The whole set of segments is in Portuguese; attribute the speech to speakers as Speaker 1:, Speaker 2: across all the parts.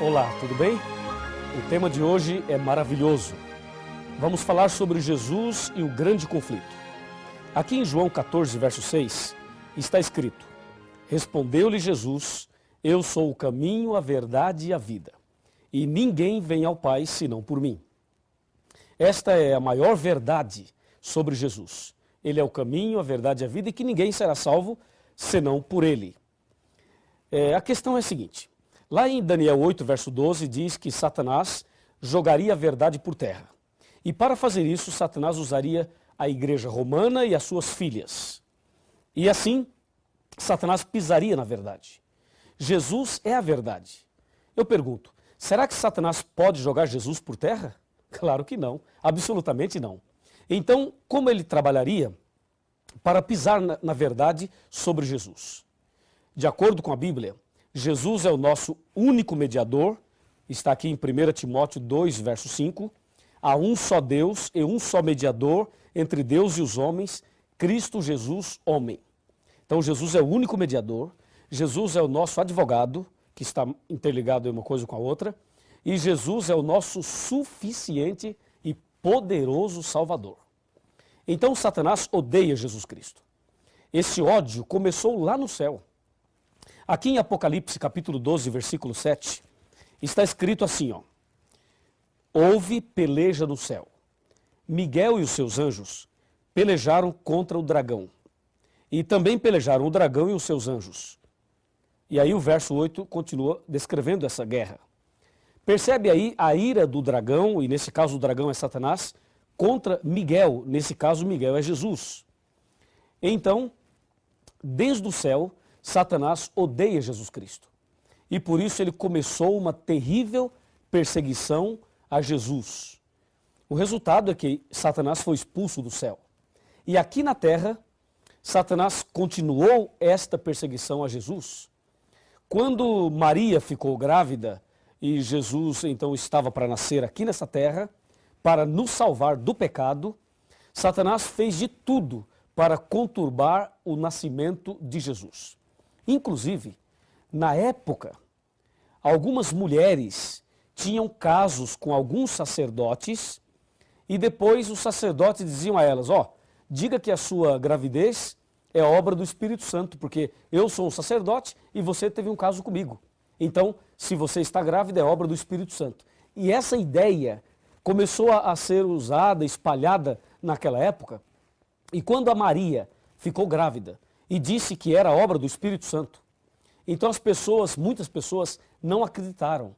Speaker 1: Olá, tudo bem? O tema de hoje é maravilhoso. Vamos falar sobre Jesus e o grande conflito. Aqui em João 14, verso 6, está escrito: Respondeu-lhe Jesus: Eu sou o caminho, a verdade e a vida, e ninguém vem ao Pai senão por mim. Esta é a maior verdade sobre Jesus. Ele é o caminho, a verdade e a vida, e que ninguém será salvo senão por ele. A questão é a seguinte: lá em Daniel 8, verso 12, diz que Satanás jogaria a verdade por terra. E para fazer isso, Satanás usaria a igreja romana e as suas filhas. E assim, Satanás pisaria na verdade. Jesus é a verdade. Eu pergunto, será que Satanás pode jogar Jesus por terra? Claro que não, absolutamente não. Então, como ele trabalharia para pisar na verdade sobre Jesus? De acordo com a Bíblia, Jesus é o nosso único mediador, está aqui em 1 Timóteo 2, verso 5, há um só Deus e um só mediador entre Deus e os homens, Cristo Jesus, homem. Então Jesus é o único mediador, Jesus é o nosso advogado, que está interligado uma coisa com a outra, e Jesus é o nosso suficiente e poderoso Salvador. Então Satanás odeia Jesus Cristo. Esse ódio começou lá no céu. Aqui em Apocalipse capítulo 12, versículo 7, está escrito assim, ó: Houve peleja no céu. Miguel e os seus anjos pelejaram contra o dragão. E também pelejaram o dragão e os seus anjos. E aí o verso 8 continua descrevendo essa guerra. Percebe aí a ira do dragão, e nesse caso o dragão é Satanás, contra Miguel, nesse caso Miguel é Jesus. Então, desde o céu, Satanás odeia Jesus Cristo. E por isso ele começou uma terrível perseguição a Jesus. O resultado é que Satanás foi expulso do céu. E aqui na terra, Satanás continuou esta perseguição a Jesus. Quando Maria ficou grávida e Jesus então estava para nascer aqui nessa terra, para nos salvar do pecado, Satanás fez de tudo para conturbar o nascimento de Jesus. Inclusive, na época, algumas mulheres tinham casos com alguns sacerdotes e depois os sacerdotes diziam a elas, diga que a sua gravidez é obra do Espírito Santo, porque eu sou um sacerdote e você teve um caso comigo. Então, se você está grávida, é obra do Espírito Santo. E essa ideia começou a ser usada, espalhada naquela época, e quando a Maria ficou grávida e disse que era obra do Espírito Santo, então muitas pessoas não acreditaram,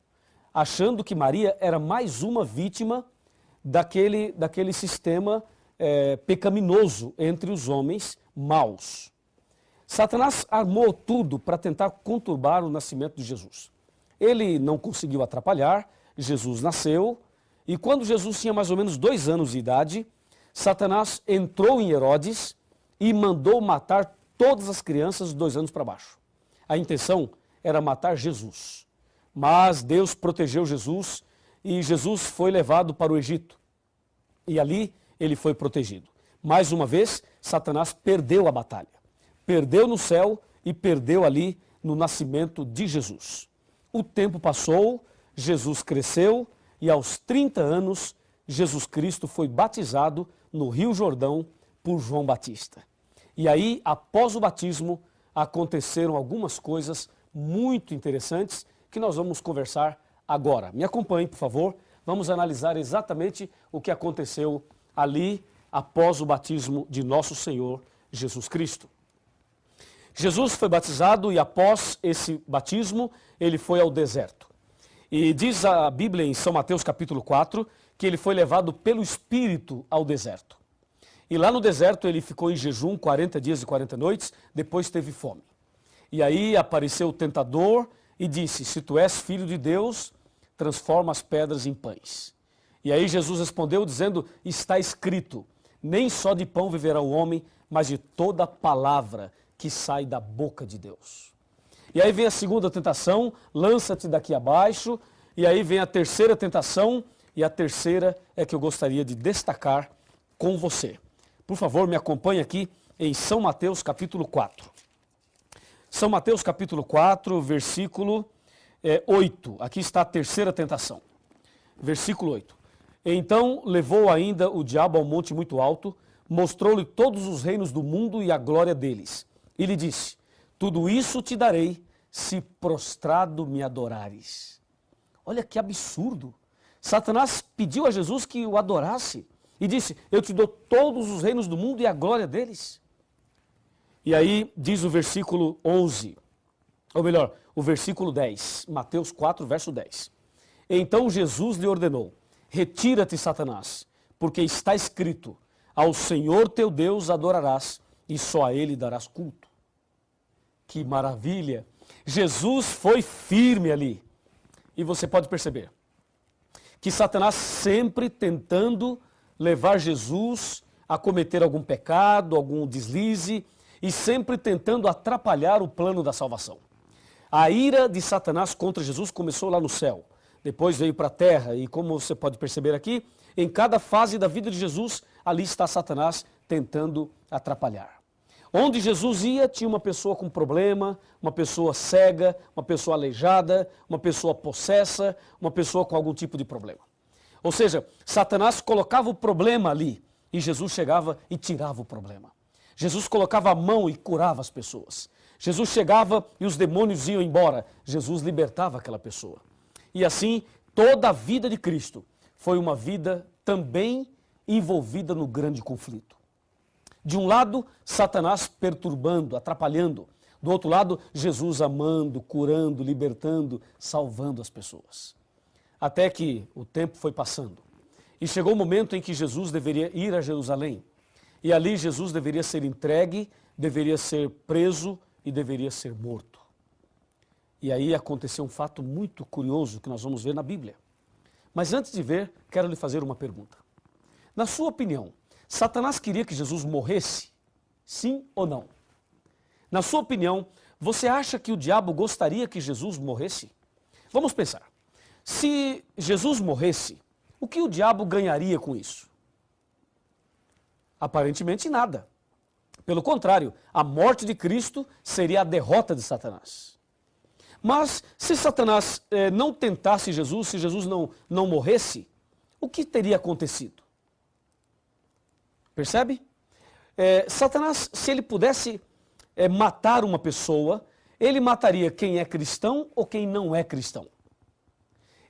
Speaker 1: achando que Maria era mais uma vítima daquele sistema pecaminoso entre os homens maus. Satanás armou tudo para tentar conturbar o nascimento de Jesus. Ele não conseguiu atrapalhar, Jesus nasceu, e quando Jesus tinha mais ou menos 2 anos de idade, Satanás entrou em Herodes e mandou matar todas as crianças de 2 anos para baixo. A intenção era matar Jesus. Mas Deus protegeu Jesus e Jesus foi levado para o Egito. E ali ele foi protegido. Mais uma vez, Satanás perdeu a batalha. Perdeu no céu e perdeu ali no nascimento de Jesus. O tempo passou, Jesus cresceu e aos 30 anos, Jesus Cristo foi batizado no Rio Jordão por João Batista. E aí, após o batismo, aconteceram algumas coisas muito interessantes que nós vamos conversar agora. Me acompanhe, por favor. Vamos analisar exatamente o que aconteceu ali após o batismo de nosso Senhor Jesus Cristo. Jesus foi batizado e após esse batismo, ele foi ao deserto. E diz a Bíblia em São Mateus capítulo 4, que ele foi levado pelo Espírito ao deserto. E lá no deserto ele ficou em jejum 40 dias e 40 noites, depois teve fome. E aí apareceu o tentador e disse, se tu és filho de Deus, transforma as pedras em pães. E aí Jesus respondeu dizendo, está escrito, nem só de pão viverá o homem, mas de toda palavra que sai da boca de Deus. E aí vem a segunda tentação, lança-te daqui abaixo, e aí vem a terceira tentação, e a terceira é que eu gostaria de destacar com você. Por favor, me acompanhe aqui em São Mateus capítulo 4. São Mateus capítulo 4, versículo 8, aqui está a terceira tentação. Versículo 8. Então levou ainda o diabo ao monte muito alto, mostrou-lhe todos os reinos do mundo e a glória deles. E lhe disse, tudo isso te darei, se prostrado me adorares. Olha que absurdo. Satanás pediu a Jesus que o adorasse e disse, eu te dou todos os reinos do mundo e a glória deles. E aí diz o versículo 11, ou melhor, o versículo 10, Mateus 4, verso 10. Então Jesus lhe ordenou, retira-te, Satanás, porque está escrito, ao Senhor teu Deus adorarás e só a Ele darás culto. Que maravilha! Jesus foi firme ali. E você pode perceber que Satanás sempre tentando levar Jesus a cometer algum pecado, algum deslize, e sempre tentando atrapalhar o plano da salvação. A ira de Satanás contra Jesus começou lá no céu, depois veio para a terra, e como você pode perceber aqui, em cada fase da vida de Jesus, ali está Satanás tentando atrapalhar. Onde Jesus ia, tinha uma pessoa com problema, uma pessoa cega, uma pessoa aleijada, uma pessoa possessa, uma pessoa com algum tipo de problema. Ou seja, Satanás colocava o problema ali e Jesus chegava e tirava o problema. Jesus colocava a mão e curava as pessoas. Jesus chegava e os demônios iam embora. Jesus libertava aquela pessoa. E assim, toda a vida de Cristo foi uma vida também envolvida no grande conflito. De um lado, Satanás perturbando, atrapalhando. Do outro lado, Jesus amando, curando, libertando, salvando as pessoas. Até que o tempo foi passando. E chegou o momento em que Jesus deveria ir a Jerusalém. E ali Jesus deveria ser entregue, deveria ser preso e deveria ser morto. E aí aconteceu um fato muito curioso que nós vamos ver na Bíblia. Mas antes de ver, quero lhe fazer uma pergunta. Na sua opinião, Satanás queria que Jesus morresse? Sim ou não? Na sua opinião, você acha que o diabo gostaria que Jesus morresse? Vamos pensar. Se Jesus morresse, o que o diabo ganharia com isso? Aparentemente nada. Pelo contrário, a morte de Cristo seria a derrota de Satanás. Mas se Satanás não tentasse Jesus, se Jesus não morresse, o que teria acontecido? Percebe? Satanás, se ele pudesse matar uma pessoa, ele mataria quem é cristão ou quem não é cristão.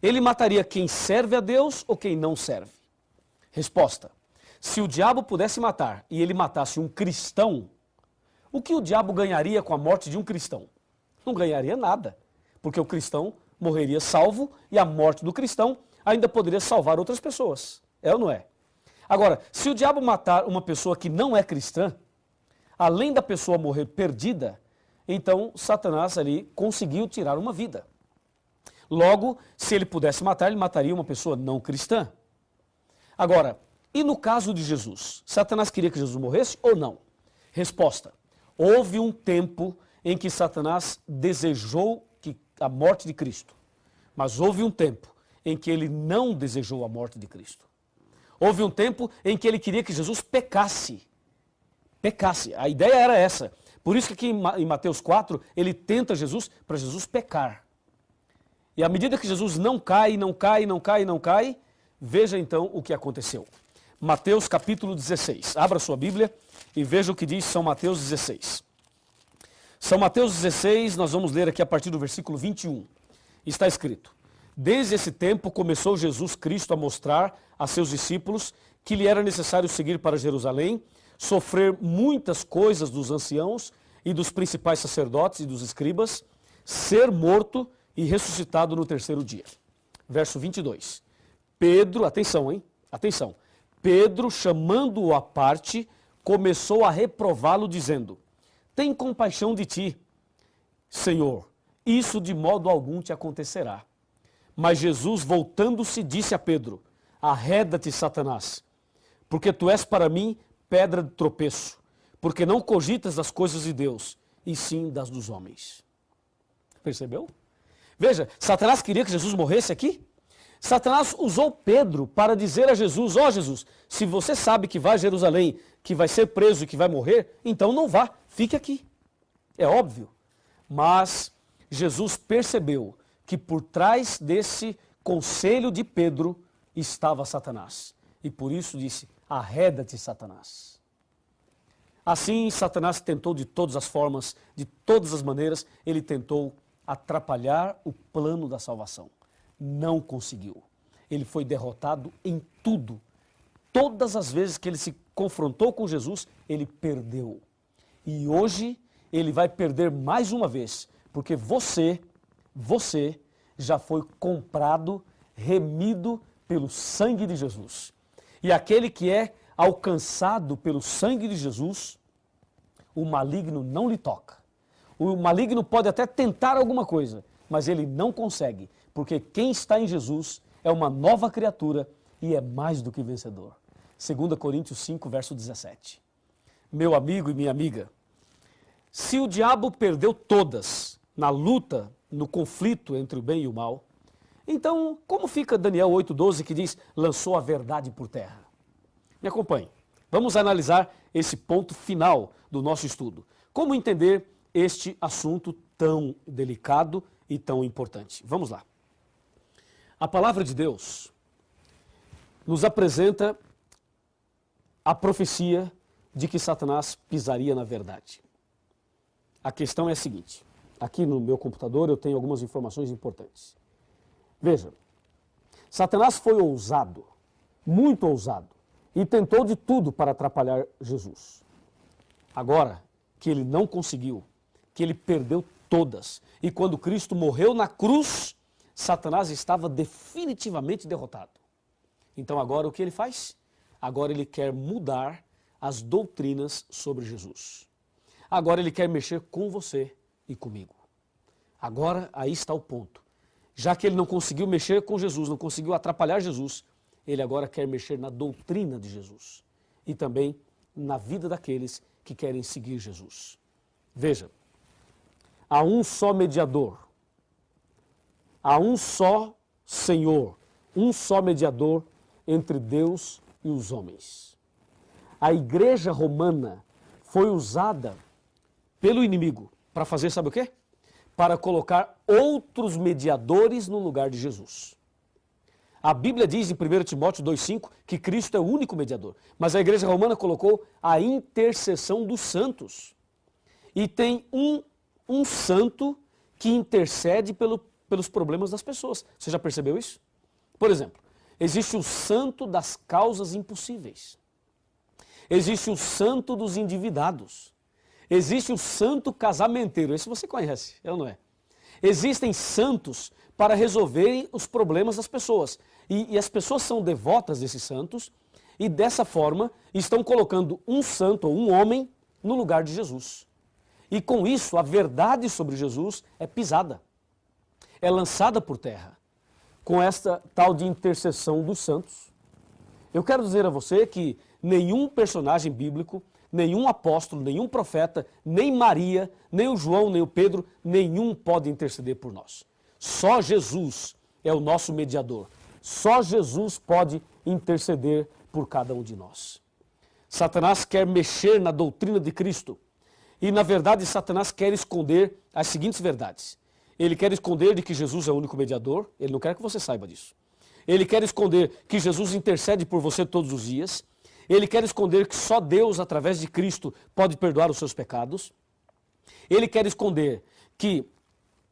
Speaker 1: Ele mataria quem serve a Deus ou quem não serve. Resposta. Se o diabo pudesse matar e ele matasse um cristão, o que o diabo ganharia com a morte de um cristão? Não ganharia nada, porque o cristão morreria salvo e a morte do cristão ainda poderia salvar outras pessoas. É ou não é? Agora, se o diabo matar uma pessoa que não é cristã, além da pessoa morrer perdida, então Satanás ali conseguiu tirar uma vida. Logo, se ele pudesse matar, ele mataria uma pessoa não cristã. Agora, e no caso de Jesus? Satanás queria que Jesus morresse ou não? Resposta. Houve um tempo em que Satanás desejou a morte de Cristo. Mas houve um tempo em que ele não desejou a morte de Cristo. Houve um tempo em que ele queria que Jesus pecasse. Pecasse. A ideia era essa. Por isso que aqui em Mateus 4, ele tenta Jesus para Jesus pecar. E à medida que Jesus não cai, veja então o que aconteceu. Mateus capítulo 16. Abra sua Bíblia e veja o que diz São Mateus 16. São Mateus 16, nós vamos ler aqui a partir do versículo 21. Está escrito: Desde esse tempo começou Jesus Cristo a mostrar a seus discípulos que lhe era necessário seguir para Jerusalém, sofrer muitas coisas dos anciãos e dos principais sacerdotes e dos escribas, ser morto e ressuscitado no terceiro dia. Verso 22. Pedro, atenção, hein? Atenção. Pedro, chamando-o à parte, começou a reprová-lo, dizendo: Tem compaixão de ti, Senhor, isso de modo algum te acontecerá. Mas Jesus, voltando-se, disse a Pedro: Arreda-te, Satanás, porque tu és para mim pedra de tropeço, porque não cogitas das coisas de Deus, e sim das dos homens. Percebeu? Veja, Satanás queria que Jesus morresse aqui. Satanás usou Pedro para dizer a Jesus: ó Jesus, se você sabe que vai a Jerusalém, que vai ser preso e que vai morrer, então não vá, fique aqui. É óbvio. Mas Jesus percebeu que por trás desse conselho de Pedro estava Satanás. E por isso disse: arreda-te, Satanás. Assim, Satanás tentou de todas as formas, de todas as maneiras, ele tentou atrapalhar o plano da salvação. Não conseguiu. Ele foi derrotado em tudo. Todas as vezes que ele se confrontou com Jesus, ele perdeu. E hoje ele vai perder mais uma vez, porque você já foi comprado, remido pelo sangue de Jesus. E aquele que é alcançado pelo sangue de Jesus, o maligno não lhe toca. O maligno pode até tentar alguma coisa, mas ele não consegue, porque quem está em Jesus é uma nova criatura e é mais do que vencedor. 2 Coríntios 5, verso 17. Meu amigo e minha amiga, se o diabo perdeu todas na luta, no conflito entre o bem e o mal, então como fica Daniel 8,12 que diz: lançou a verdade por terra? Me acompanhe. Vamos analisar esse ponto final do nosso estudo. Como entender este assunto tão delicado e tão importante? Vamos lá. A palavra de Deus nos apresenta a profecia de que Satanás pisaria na verdade. A questão é a seguinte: aqui no meu computador eu tenho algumas informações importantes. Veja, Satanás foi ousado, muito ousado, e tentou de tudo para atrapalhar Jesus. Agora que ele não conseguiu, que ele perdeu todas, e quando Cristo morreu na cruz, Satanás estava definitivamente derrotado. Então agora o que ele faz? Agora ele quer mudar as doutrinas sobre Jesus. Agora ele quer mexer com você e comigo. Agora aí está o ponto. Já que ele não conseguiu mexer com Jesus, não conseguiu atrapalhar Jesus, ele agora quer mexer na doutrina de Jesus e também na vida daqueles que querem seguir Jesus. Veja, há um só mediador, há um só Senhor, um só mediador entre Deus e os homens. A igreja romana foi usada pelo inimigo para fazer, sabe o quê? Para colocar outros mediadores no lugar de Jesus. A Bíblia diz em 1 Timóteo 2,5 que Cristo é o único mediador, mas a igreja romana colocou a intercessão dos santos. E tem um santo que intercede pelos problemas das pessoas. Você já percebeu isso? Por exemplo, existe o santo das causas impossíveis. Existe o santo dos endividados. Existe o santo casamenteiro. Esse você conhece, é ou não é? Existem santos para resolverem os problemas das pessoas. E as pessoas são devotas desses santos e dessa forma estão colocando um santo ou um homem no lugar de Jesus. E com isso a verdade sobre Jesus é pisada, é lançada por terra, com esta tal de intercessão dos santos. Eu quero dizer a você que nenhum personagem bíblico, nenhum apóstolo, nenhum profeta, nem Maria, nem o João, nem o Pedro, nenhum pode interceder por nós. Só Jesus é o nosso mediador. Só Jesus pode interceder por cada um de nós. Satanás quer mexer na doutrina de Cristo. E, na verdade, Satanás quer esconder as seguintes verdades. Ele quer esconder de que Jesus é o único mediador. Ele não quer que você saiba disso. Ele quer esconder que Jesus intercede por você todos os dias. Ele quer esconder que só Deus, através de Cristo, pode perdoar os seus pecados. Ele quer esconder que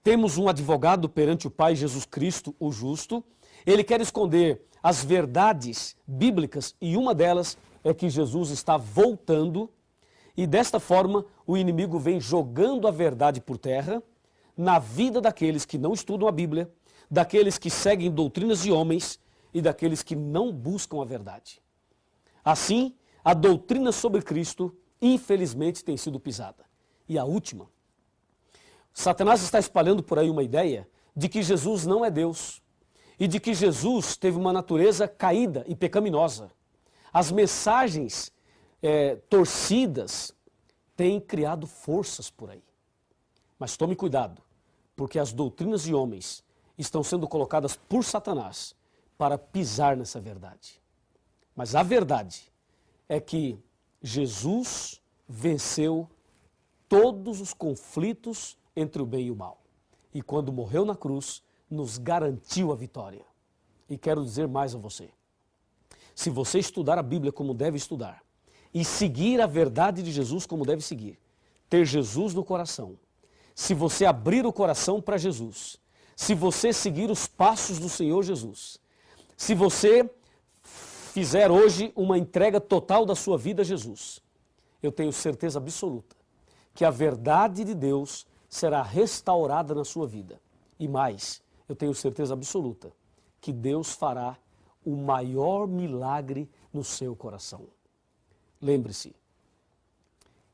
Speaker 1: temos um advogado perante o Pai, Jesus Cristo, o justo. Ele quer esconder as verdades bíblicas e uma delas é que Jesus está voltando e desta forma o inimigo vem jogando a verdade por terra na vida daqueles que não estudam a Bíblia, daqueles que seguem doutrinas de homens e daqueles que não buscam a verdade. Assim, a doutrina sobre Cristo, infelizmente, tem sido pisada. E a última, Satanás está espalhando por aí uma ideia de que Jesus não é Deus e de que Jesus teve uma natureza caída e pecaminosa. As mensagens torcidas têm criado forças por aí. Mas tome cuidado, porque as doutrinas de homens estão sendo colocadas por Satanás para pisar nessa verdade. Mas a verdade é que Jesus venceu todos os conflitos entre o bem e o mal. E quando morreu na cruz, nos garantiu a vitória. E quero dizer mais a você. Se você estudar a Bíblia como deve estudar, e seguir a verdade de Jesus como deve seguir, ter Jesus no coração, se você abrir o coração para Jesus, se você seguir os passos do Senhor Jesus, se você fizer hoje uma entrega total da sua vida a Jesus, eu tenho certeza absoluta que a verdade de Deus será restaurada na sua vida. E mais, eu tenho certeza absoluta que Deus fará o maior milagre no seu coração. Lembre-se,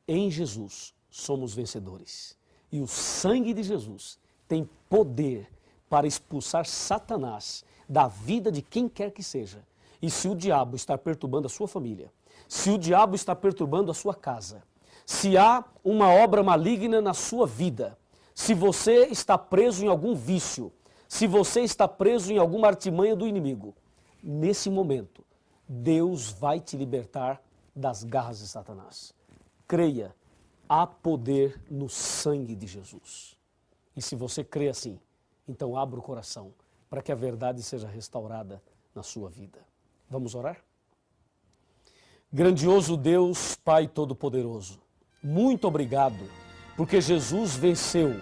Speaker 1: em Jesus somos vencedores. E o sangue de Jesus tem poder para expulsar Satanás da vida de quem quer que seja. E se o diabo está perturbando a sua família, se o diabo está perturbando a sua casa, se há uma obra maligna na sua vida, se você está preso em algum vício, se você está preso em alguma artimanha do inimigo, nesse momento, Deus vai te libertar das garras de Satanás. Creia, há poder no sangue de Jesus. E se você crê assim, então abra o coração para que a verdade seja restaurada na sua vida. Vamos orar? Grandioso Deus, Pai Todo-Poderoso, muito obrigado, porque Jesus venceu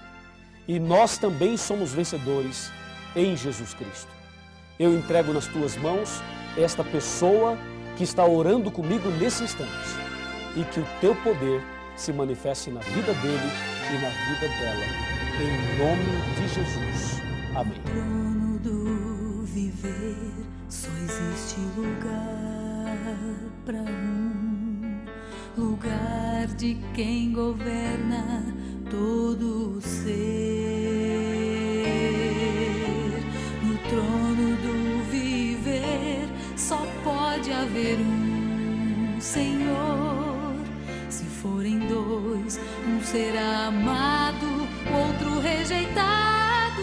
Speaker 1: e nós também somos vencedores em Jesus Cristo. Eu entrego nas tuas mãos esta pessoa que está orando comigo nesse instante e que o teu poder se manifeste na vida dele e na vida dela. Em nome de Jesus. Amém.
Speaker 2: No trono do viver só existe lugar para lugar de quem governa todo o ser. No trono do viver só pode haver um Senhor. Se forem dois, um será amado, outro rejeitado.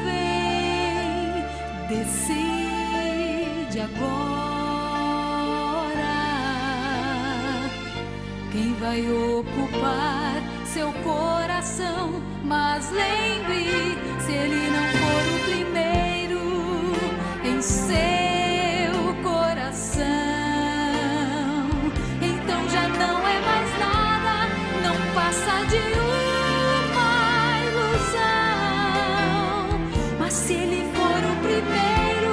Speaker 2: Vem, decide agora quem vai ocupar seu coração. Mas lembre, se ele não for o primeiro em seu coração, então já não é mais nada, não passa de uma ilusão. Mas se ele for o primeiro,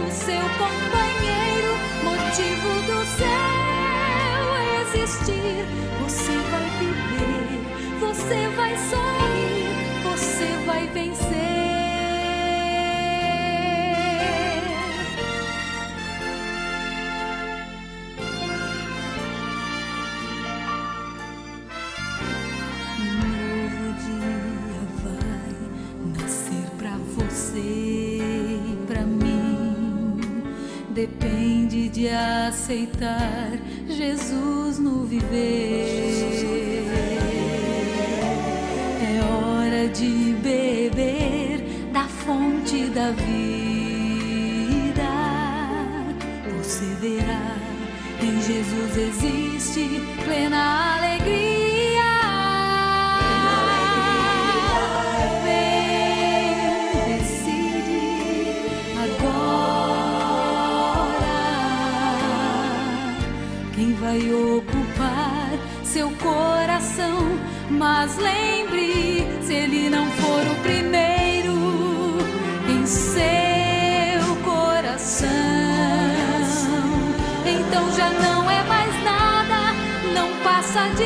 Speaker 2: o seu companheiro, motivo do seu existir, você vai viver, você vai sorrir, você vai vencer. Depende de aceitar Jesus no viver. É hora de beber da fonte da vida. Você verá, em Jesus existe plena alegria. Vai ocupar seu coração, mas lembre, se ele não for o primeiro em seu coração, então já não é mais nada, não passa de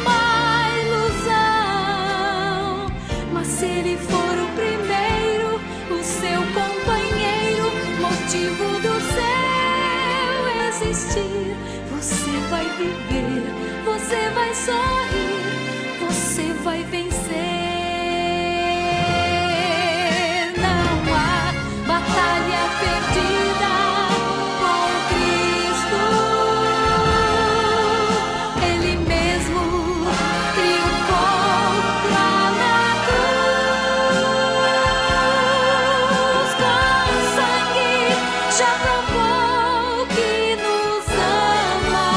Speaker 2: uma ilusão. Mas se ele for o primeiro, o seu companheiro, motivo do seu existir, você vai viver, você vai sorrir, você vai vencer. Não há batalha perdida com Cristo. Ele mesmo triunfou lá na cruz. Com sangue já provou que nos ama.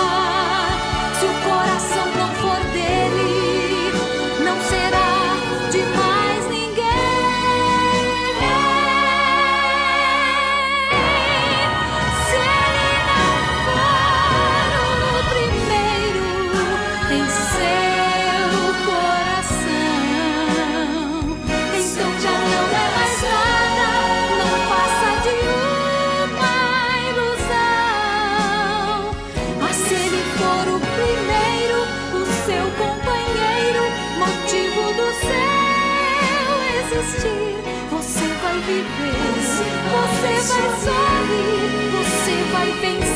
Speaker 2: Se o coração não for dele, existir, você vai viver, você vai sorrir, você vai vencer.